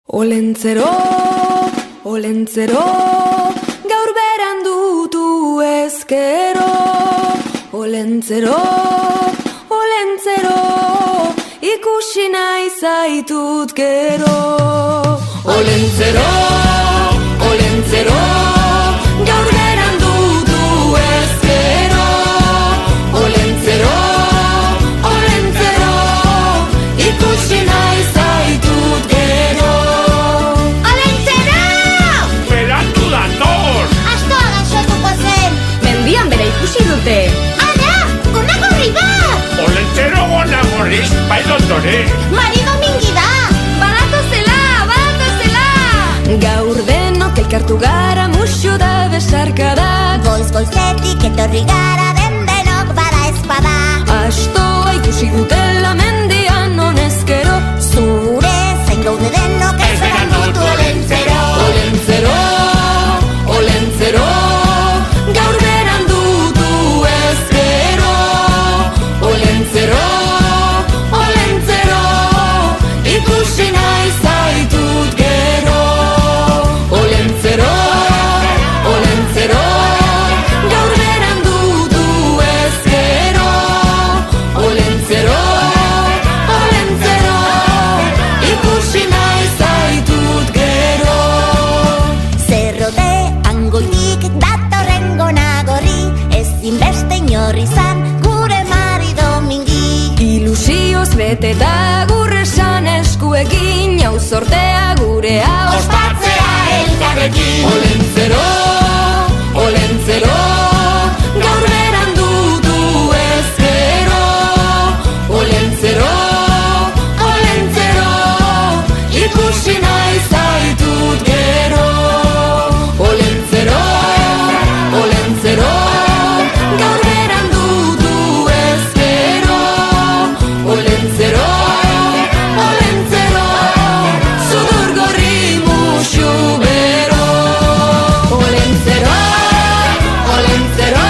Olentzero, olentzero, gaur beran dutu ezkero. Olentzero, olentzero, ikusi nahi zaitut gero. Olentzero, olentzero, gaur beran dutu ezkero. Olentzero, olentzero, ikusi nahi zaitut gero. Olentzero! Berandu dator! Astoa gaixotuko zen! Mendian bera ikusi dute. Ara! Gonagorri bat! Olentzero gonagorriz bailotore! Mari Domingi da! Badatozela, badatozela! Gaur denok elkartu gara muxu da besarkada. Goiz-goizetik etorri gara denok bada espada. Astoa ikusi dutela mendian honezkero. Zure zain gaude denok ez beran dutu Olentzero. Olentzero, olentzero, gaur beran dutu ezkero. Olentzero, olentzero, ikusi nahi zaitut gero. Olentzero, olentzero, gaur beran dutu ezkero. Olentzero, olentzero, ikusi nahi zaitut gero. Zerrote angoitik datorren Gonagorri, ezin beste inor izan gure Mari Domingi. Ilusioz beteta gurresan eskuekin, hau sortea gurea Ospatzea elkarrekin. Olentzero, olentzero, gaur beran dutu ezkero. Olentzero, olentzero, ikusi nahi zaitut gero. Olentzero, olentzero, gaur beran dutu ezkero. Olentzero, olentzero, sudur gorri muxu bero. Olentzero, olentzero,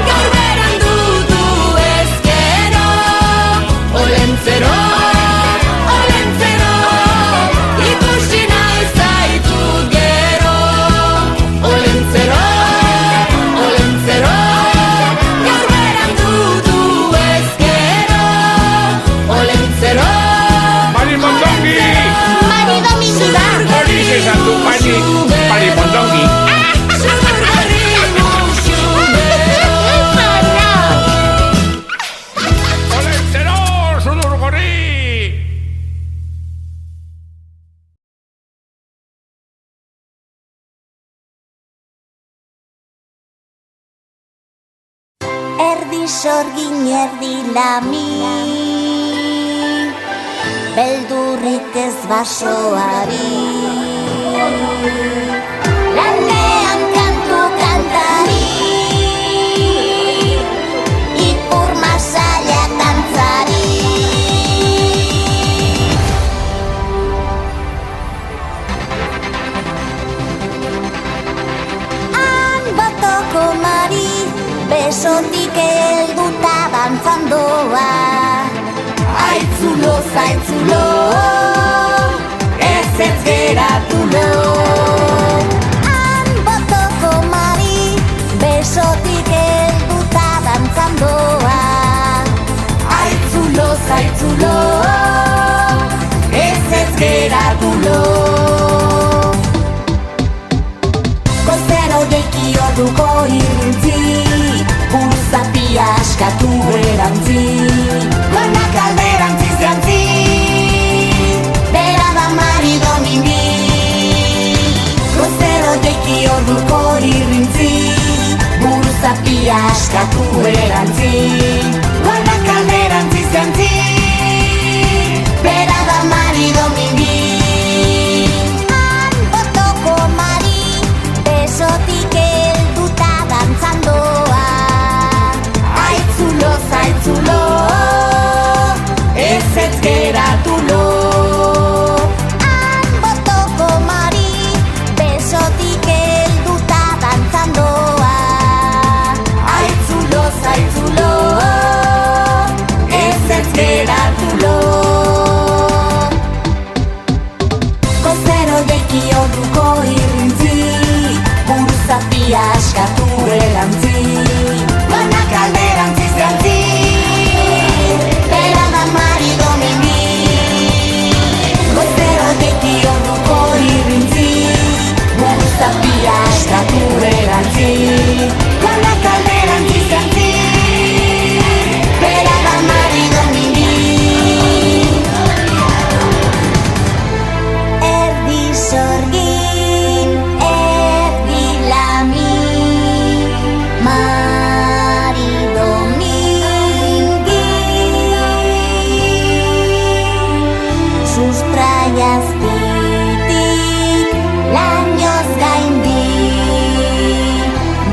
gaur beran dutu ezkero. Olentzero, olentzero, ikusi nahi zaitut gero. Olentzero, olentzero, gaur beran dutu ezkero. Olentzero, Mari Mondongi! Mari Domingi da! Hori esan du Mari Mondongi! sudur gorri muxu bero. Olentzero sudur gorri! Erdi sorgin erdi lami, beldurrik ez basoari. Lanean kantu kantari, ipur masailak dantzari. Han botoko Mari, besotik helduta dantzan doa. Aitzulo, zaitzulo, ez geratulo. Han botoko Mari, besotik helduta dantzan doa. Aitzulo, zaitzulo, ez geratulo. Kozero deki orduko irrintzi, buruzapia askatu erantzi. Gonak alderantziz jantzi, bera da Mari Domingi. Kozero deki orduko irrintzi, buruzapia askatu erantzi. Gonak alderantziz jantzi, bera da Mari Domingi. Han botoko Mari, besotik helduta dantzan doa. Aitzulo, zaitzulo, ez geratulo. Han botoko Mari, besotik helduta dantzan doa. Aitzulo, zaitzulo, askatu erantzi, banak alderantziz jantzi, bera da marido mimi. Goizero deki orduko irrintzi, buruzapia askatu erantzi, banak alderantziz jantzi, bera da marido mimi. Erdi sorgin, erdi lami, marido mingi. Sustraiazpitik lainoz gaindi,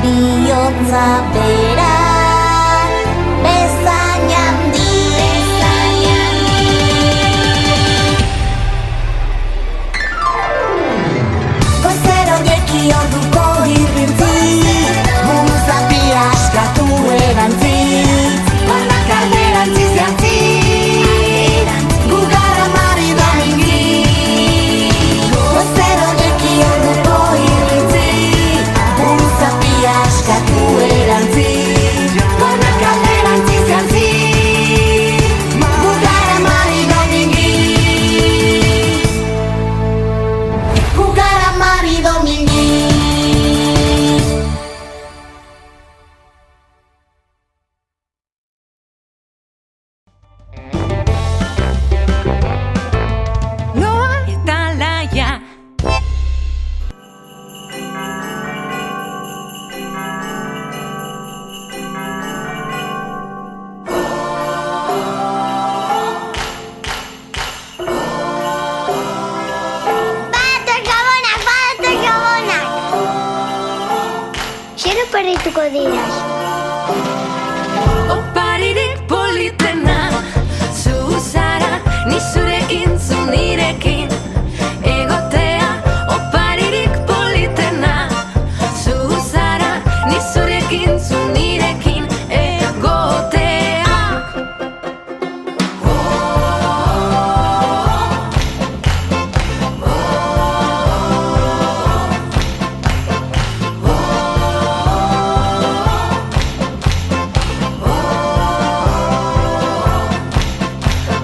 bihotza bera bezain handi. Goizero jeki orduko irrintzi, buruzapia askatu erantzi, banak alderantziz jantzi, gu gara marido mingi. Goizero jeki orduko irrintzi, buruzapia askatu erantzi, banak alderantziz jantzi, gu gara marido mingi. Gu gara marido mingi. Loa eta laia. Badator gabonak! Zer oparituko diraz? Oparirik politena, zu zara, ni zurekin, zu nirekin. Egotea, oparirik politena, zu zara, ni zurekin, zu nirekin. Egotea.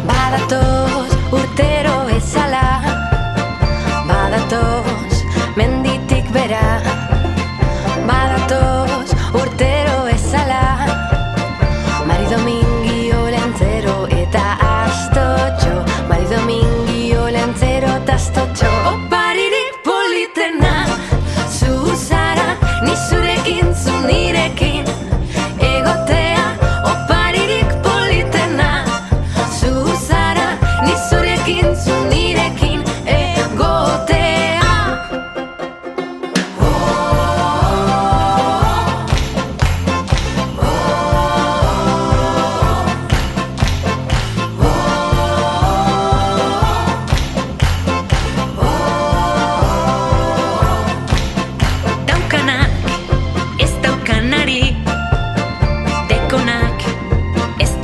Badatoz urtero ezala, badatoz menditik bera, badatoz urtero ezala, marido mingi olentzero eta astotxo, marido mingi olentzero eta astotxo.